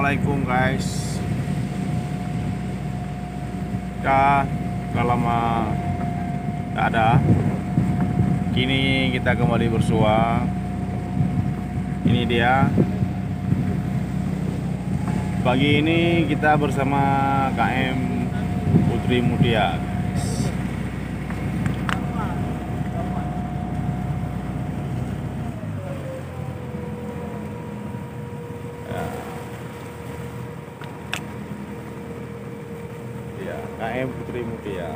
Assalamualaikum guys. Ya, sudah lama tak ada. Kini kita kembali bersua. Ini dia. Pagi ini kita bersama KM Putri Mutia. KM Putri Mutia.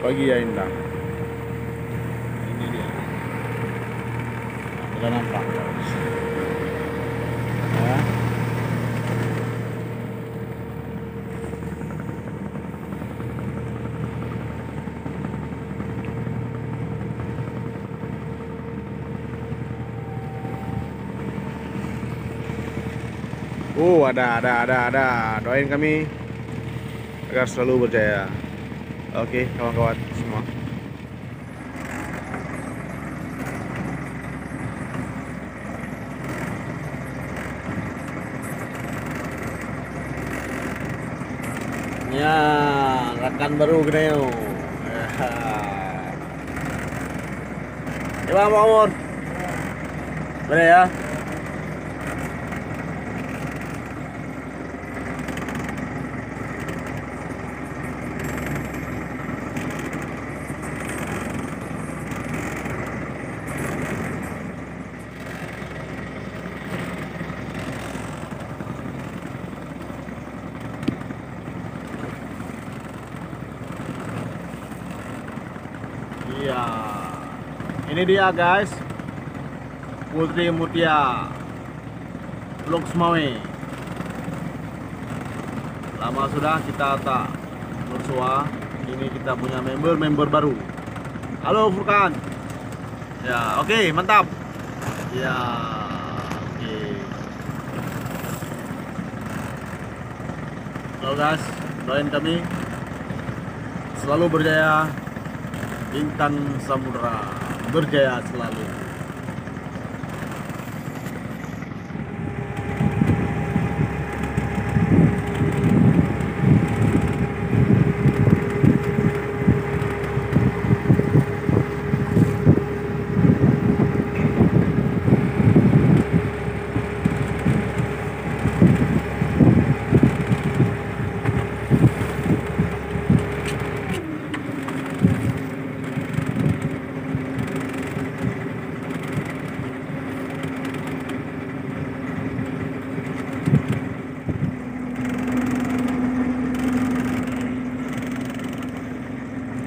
Pagi ya Indah. Ini dia. Sudah nampak guys. Ya. Ada. Doain kami agar selalu berjaya. Oke, kawan-kawan semua. Ya, rekan baru Gneo. Ya, Bang Umur. Boleh ya? Iya, ini dia guys, Putri Mutia Blok Semawe. Lama sudah kita tak bersua. Ini kita punya member baru. Halo Furkan. Ya, oke, mantap. Ya, oke. Halo guys, doain kami selalu berjaya. Bintang Samudra berjaya selalu.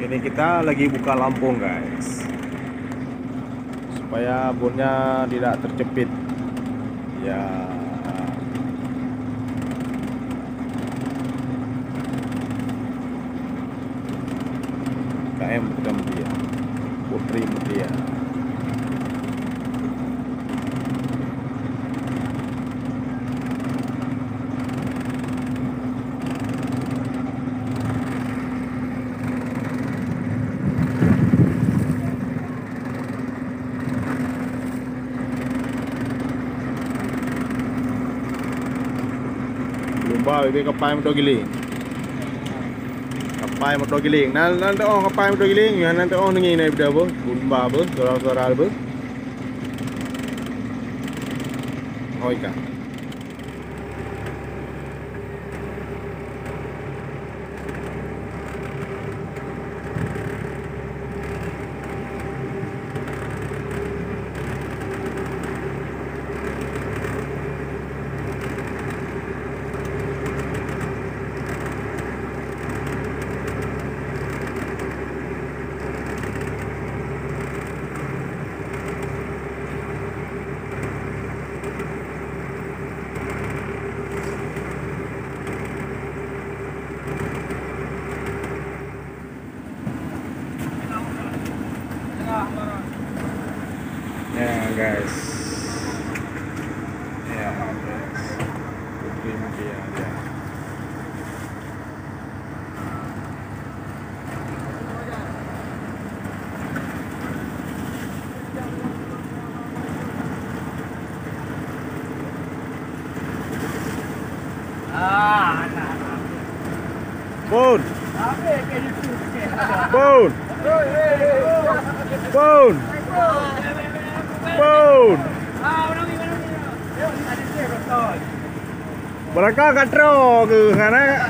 Ini kita lagi buka Lampung guys, supaya bonnya tidak terjepit ya. KM Putri Mutia. Lumba bebe kapai motor giling. Kapai motor giling. Nanti kapai motor giling ya nanti nengi naik beda bo. Lumba bo, suara bo. Hoi ka. Ya guys, ya guys, Putri Mutia ya. Pun. Pun. Belakang kat tro ke sana?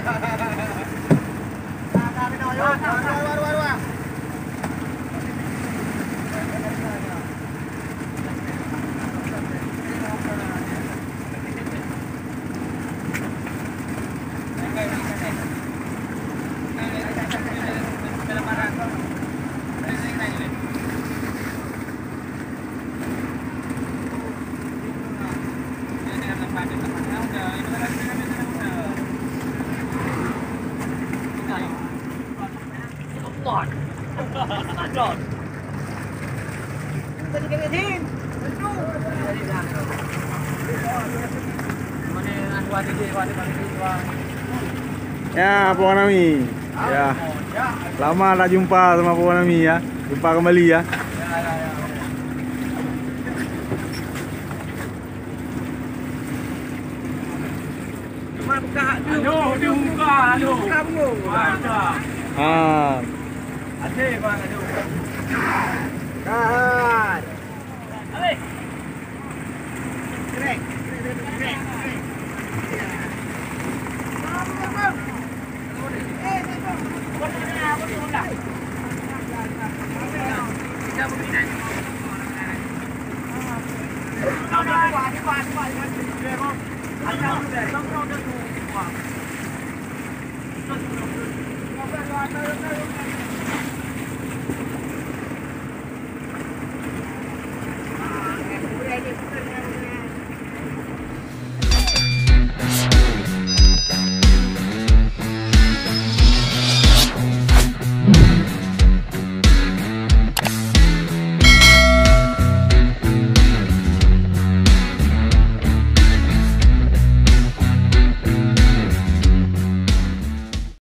Ya, Puan Ami. Ya. Lama tak jumpa sama Puan Ami ya. Jumpa kembali ya. Aduh, dibuka, aduh. Ah. Ada bang, aduh. Kahan. Alih. Gerak. Hãy subscribe cho kênh Ghiền Mì Gõ để không bỏ lỡ những video hấp dẫn.